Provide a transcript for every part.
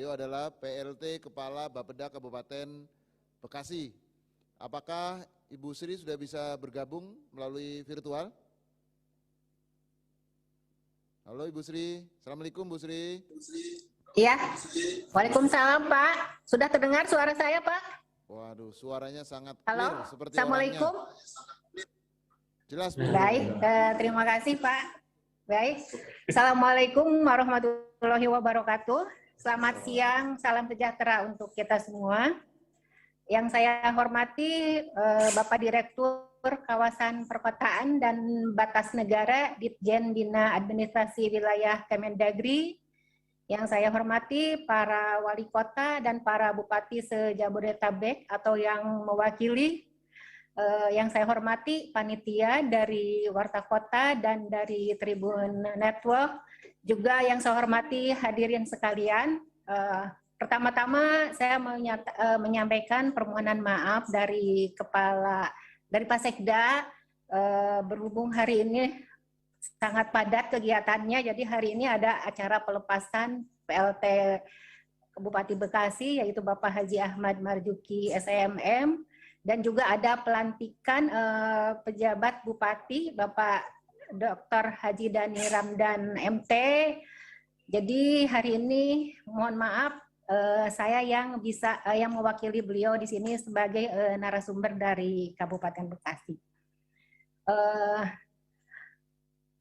beliau adalah PLT Kepala Bapeda Kabupaten Bekasi. Apakah Ibu Sri sudah bisa bergabung melalui virtual? Halo Ibu Sri, Assalamualaikum Bu Sri. Iya, Waalaikumsalam Pak. Sudah terdengar suara saya Pak? Waduh, suaranya sangat Halo, clear seperti Assalamualaikum. orangnya. Jelas Bu. Baik, terima kasih Pak. Baik, Assalamualaikum warahmatullahi wabarakatuh. Selamat siang, salam sejahtera untuk kita semua. Yang saya hormati Bapak Direktur Kawasan Perkotaan dan Batas Negara Ditjen Bina Administrasi Wilayah Kemendagri. Yang saya hormati para wali kota dan para bupati se-Jabodetabek atau yang mewakili. Yang saya hormati panitia dari Warta Kota dan dari Tribun Network. Juga yang saya hormati hadirin sekalian. Pertama-tama saya menyampaikan permohonan maaf dari Pak Sekda, berhubung hari ini sangat padat kegiatannya, jadi hari ini ada acara pelepasan PLT Bupati Bekasi, yaitu Bapak Haji Ahmad Marzuki SMM, dan juga ada pelantikan pejabat Bupati, Bapak Dr. Haji Dhani Ramdan MT. Jadi hari ini mohon maaf, saya yang mewakili beliau di sini sebagai narasumber dari Kabupaten Bekasi.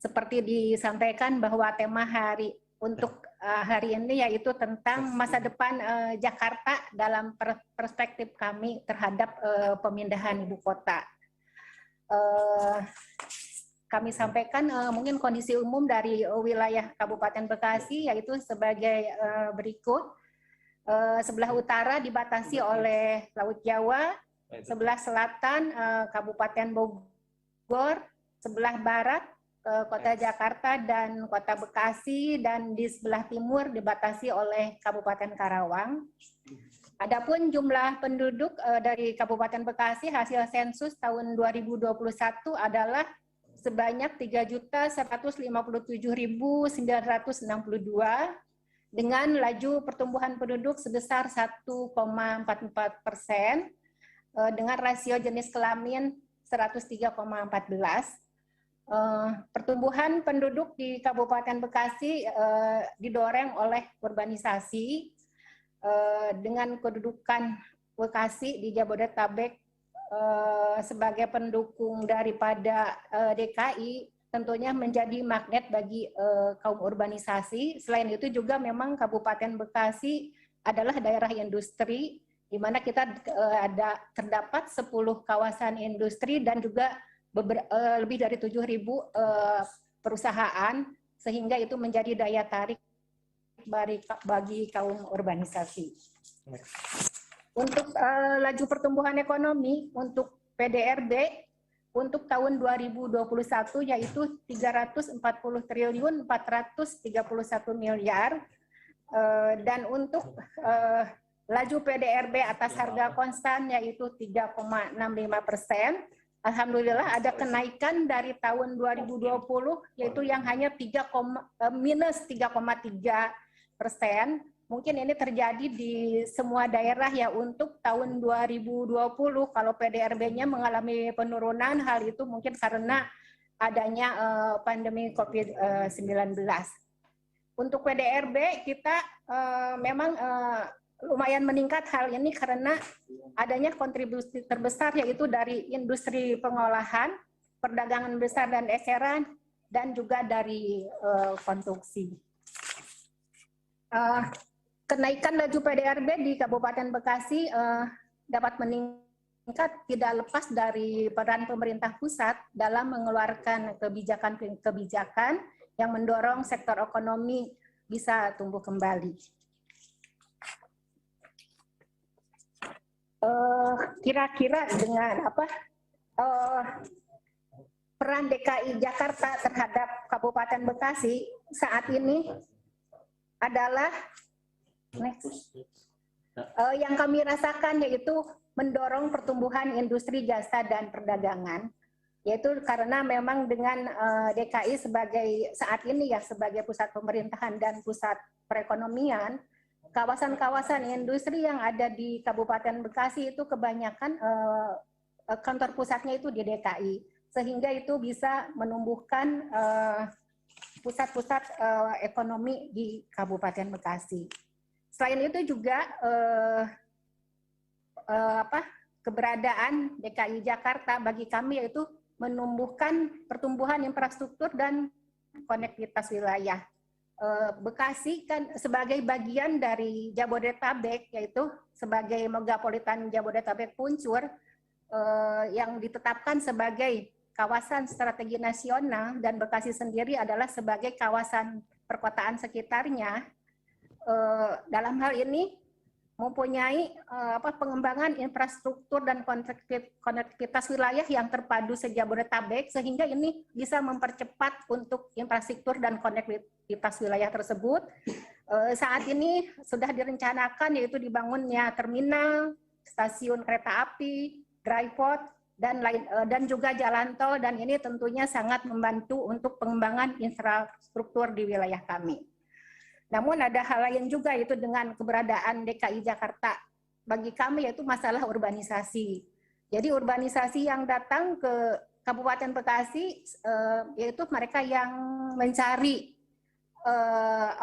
Seperti disampaikan bahwa tema hari ini yaitu tentang masa depan Jakarta dalam perspektif kami terhadap pemindahan ibu kota. Kami sampaikan mungkin kondisi umum dari wilayah Kabupaten Bekasi yaitu sebagai berikut. Sebelah utara dibatasi oleh Laut Jawa, sebelah selatan Kabupaten Bogor, sebelah barat Kota Jakarta dan Kota Bekasi, dan di sebelah timur dibatasi oleh Kabupaten Karawang. Adapun jumlah penduduk dari Kabupaten Bekasi hasil sensus tahun 2021 adalah sebanyak 3.157.962 dengan laju pertumbuhan penduduk sebesar 1,44%, dengan rasio jenis kelamin 103,14. Pertumbuhan penduduk di Kabupaten Bekasi didorong oleh urbanisasi, dengan kedudukan Bekasi di Jabodetabek sebagai pendukung daripada DKI tentunya menjadi magnet bagi kaum urbanisasi. Selain itu juga memang Kabupaten Bekasi adalah daerah industri, di mana kita terdapat 10 kawasan industri dan juga lebih dari 7.000 perusahaan, sehingga itu menjadi daya tarik bagi kaum urbanisasi. Untuk laju pertumbuhan ekonomi untuk PDRB untuk tahun 2021 yaitu 340.431 miliar, dan untuk laju PDRB atas harga konstan yaitu 3,65%. Alhamdulillah ada kenaikan dari tahun 2020 yaitu yang hanya minus 3,3%. Mungkin ini terjadi di semua daerah ya. Untuk tahun 2020 kalau PDRB-nya mengalami penurunan, hal itu mungkin karena adanya pandemi COVID-19. Untuk PDRB kita memang lumayan meningkat hal ini karena adanya kontribusi terbesar yaitu dari industri pengolahan, perdagangan besar dan eceran, dan juga dari konsumsi. Kenaikan laju PDRB di Kabupaten Bekasi dapat meningkat tidak lepas dari peran pemerintah pusat dalam mengeluarkan kebijakan-kebijakan yang mendorong sektor ekonomi bisa tumbuh kembali. Kira-kira dengan peran DKI Jakarta terhadap Kabupaten Bekasi saat ini adalah yang kami rasakan yaitu mendorong pertumbuhan industri jasa dan perdagangan, yaitu karena memang dengan DKI sebagai saat ini ya sebagai pusat pemerintahan dan pusat perekonomian, kawasan-kawasan industri yang ada di Kabupaten Bekasi itu kebanyakan kantor pusatnya itu di DKI, sehingga itu bisa menumbuhkan pusat-pusat ekonomi di Kabupaten Bekasi. Selain itu juga keberadaan DKI Jakarta bagi kami yaitu menumbuhkan pertumbuhan infrastruktur dan konektivitas wilayah. Bekasi kan sebagai bagian dari Jabodetabek, yaitu sebagai megapolitan Jabodetabek Puncur yang ditetapkan sebagai kawasan strategi nasional, dan Bekasi sendiri adalah sebagai kawasan perkotaan sekitarnya. Dalam hal ini mempunyai pengembangan infrastruktur dan konektivitas wilayah yang terpadu se-Jabodetabek, sehingga ini bisa mempercepat untuk infrastruktur dan konektivitas wilayah tersebut. Saat ini sudah direncanakan yaitu dibangunnya terminal, stasiun kereta api, dry port, dan juga jalan tol, dan ini tentunya sangat membantu untuk pengembangan infrastruktur di wilayah kami. Namun ada hal lain juga, yaitu dengan keberadaan DKI Jakarta bagi kami, yaitu masalah urbanisasi. Jadi urbanisasi yang datang ke Kabupaten Bekasi, yaitu mereka yang mencari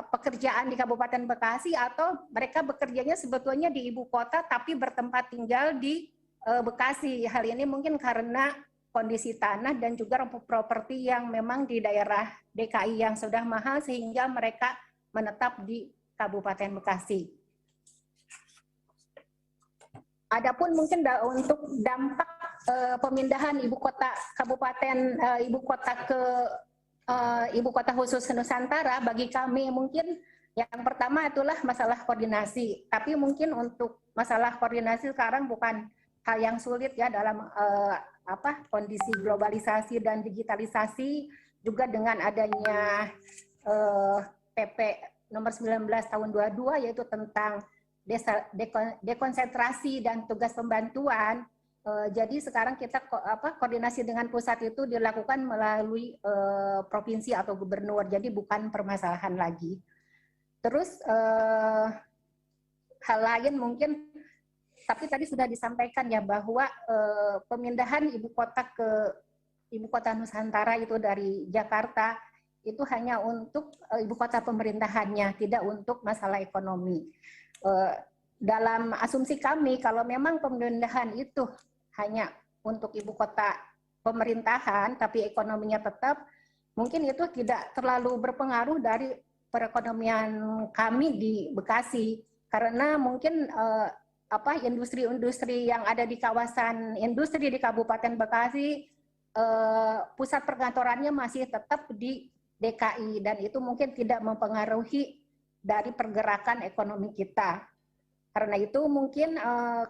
pekerjaan di Kabupaten Bekasi, atau mereka bekerjanya sebetulnya di ibu kota tapi bertempat tinggal di Bekasi. Hal ini mungkin karena kondisi tanah dan juga properti yang memang di daerah DKI yang sudah mahal, sehingga mereka menetap di Kabupaten Bekasi. Adapun mungkin untuk dampak pemindahan ibu kota kabupaten ibu kota ke ibu kota khusus Nusantara bagi kami, mungkin yang pertama itulah masalah koordinasi. Tapi mungkin untuk masalah koordinasi sekarang bukan hal yang sulit ya, dalam kondisi globalisasi dan digitalisasi, juga dengan adanya PP nomor 19 tahun 22, yaitu tentang dekonsentrasi dan tugas pembantuan. Jadi sekarang kita koordinasi dengan pusat itu dilakukan melalui provinsi atau gubernur, jadi bukan permasalahan lagi. Terus hal lain mungkin, tapi tadi sudah disampaikan ya, bahwa pemindahan ibu kota ke ibu kota Nusantara itu dari Jakarta itu hanya untuk ibu kota pemerintahannya, tidak untuk masalah ekonomi. Dalam asumsi kami, kalau memang pemindahan itu hanya untuk ibu kota pemerintahan, tapi ekonominya tetap, mungkin itu tidak terlalu berpengaruh dari perekonomian kami di Bekasi, karena mungkin industri-industri yang ada di kawasan industri di Kabupaten Bekasi, pusat perkantorannya masih tetap di DKI, dan itu mungkin tidak mempengaruhi dari pergerakan ekonomi kita. Karena itu mungkin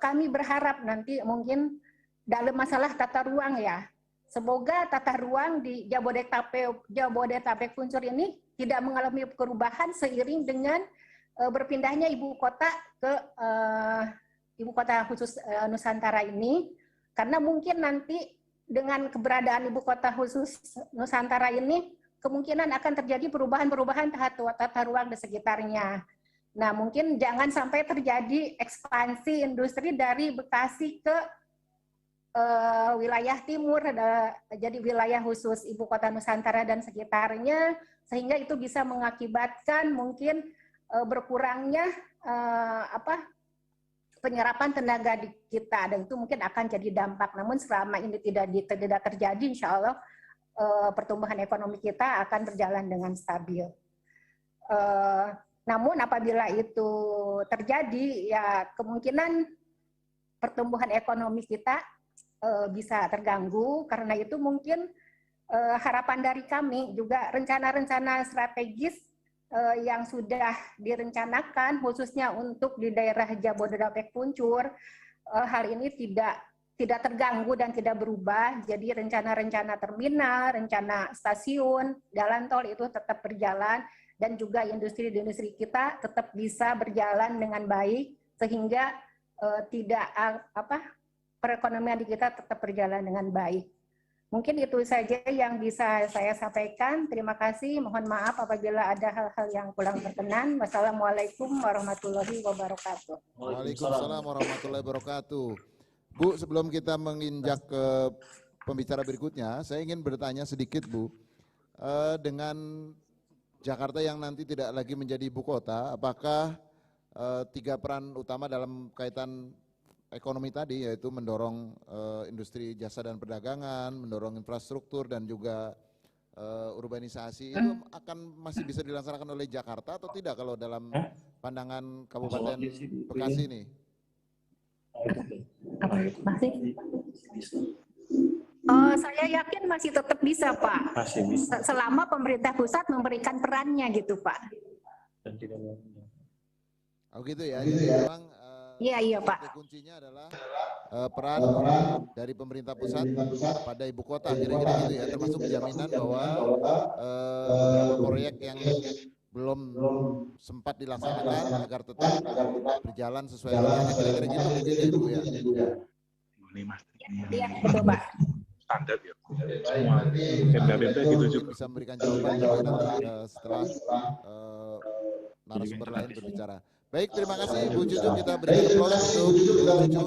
kami berharap nanti mungkin dalam masalah tata ruang ya, semoga tata ruang di Jabodetabek Puncur ini tidak mengalami perubahan seiring dengan berpindahnya ibu kota ke ibu kota khusus Nusantara ini, karena mungkin nanti dengan keberadaan ibu kota khusus Nusantara ini kemungkinan akan terjadi perubahan-perubahan tata ruang di sekitarnya. Nah, mungkin jangan sampai terjadi ekspansi industri dari Bekasi ke wilayah timur, jadi wilayah khusus ibu kota Nusantara dan sekitarnya, sehingga itu bisa mengakibatkan mungkin berkurangnya penyerapan tenaga di kita, dan itu mungkin akan jadi dampak. Namun selama ini tidak terjadi, insya Allah pertumbuhan ekonomi kita akan berjalan dengan stabil. Namun apabila itu terjadi, ya kemungkinan pertumbuhan ekonomi kita bisa terganggu. Karena itu mungkin harapan dari kami juga rencana-rencana strategis yang sudah direncanakan khususnya untuk di daerah Jabodetabek Puncur, hal ini tidak terganggu dan tidak berubah. Jadi rencana-rencana terminal, rencana stasiun, jalan tol itu tetap berjalan, dan juga industri-industri kita tetap bisa berjalan dengan baik, sehingga perekonomian di kita tetap berjalan dengan baik. Mungkin itu saja yang bisa saya sampaikan. Terima kasih. Mohon maaf apabila ada hal-hal yang kurang berkenan. Wassalamualaikum warahmatullahi wabarakatuh. Waalaikumsalam warahmatullahi wabarakatuh. Bu, sebelum kita menginjak ke pembicara berikutnya, saya ingin bertanya sedikit, Bu. Dengan Jakarta yang nanti tidak lagi menjadi ibu kota, apakah 3 peran utama dalam kaitan ekonomi tadi, yaitu mendorong industri jasa dan perdagangan, mendorong infrastruktur dan juga urbanisasi, itu akan masih bisa dilaksanakan oleh Jakarta atau tidak kalau dalam pandangan Kabupaten Bekasi ini? Saya yakin masih tetap bisa, Pak. Masih bisa. Selama pemerintah pusat memberikan perannya gitu, Pak. Oh gitu ya, jadi memang Iya Pak. kuncinya adalah peran dari pemerintah pusat pada ibu kota, kira-kira gitu ya, termasuk jaminan bahwa beberapa proyek yang belum sempat dilaksanakan agar tetap berjalan sesuai rencana, kira-kira gitu mungkin ya Bu ya. Iya betul Pak. Standar ya. Semua benda-benda gitu juga. Bisa memberikan jawaban juga nanti setelah narasumber lain berbicara. Baik, terima kasih Bu Cucu, kita beri aplaus untuk Bu Cucu.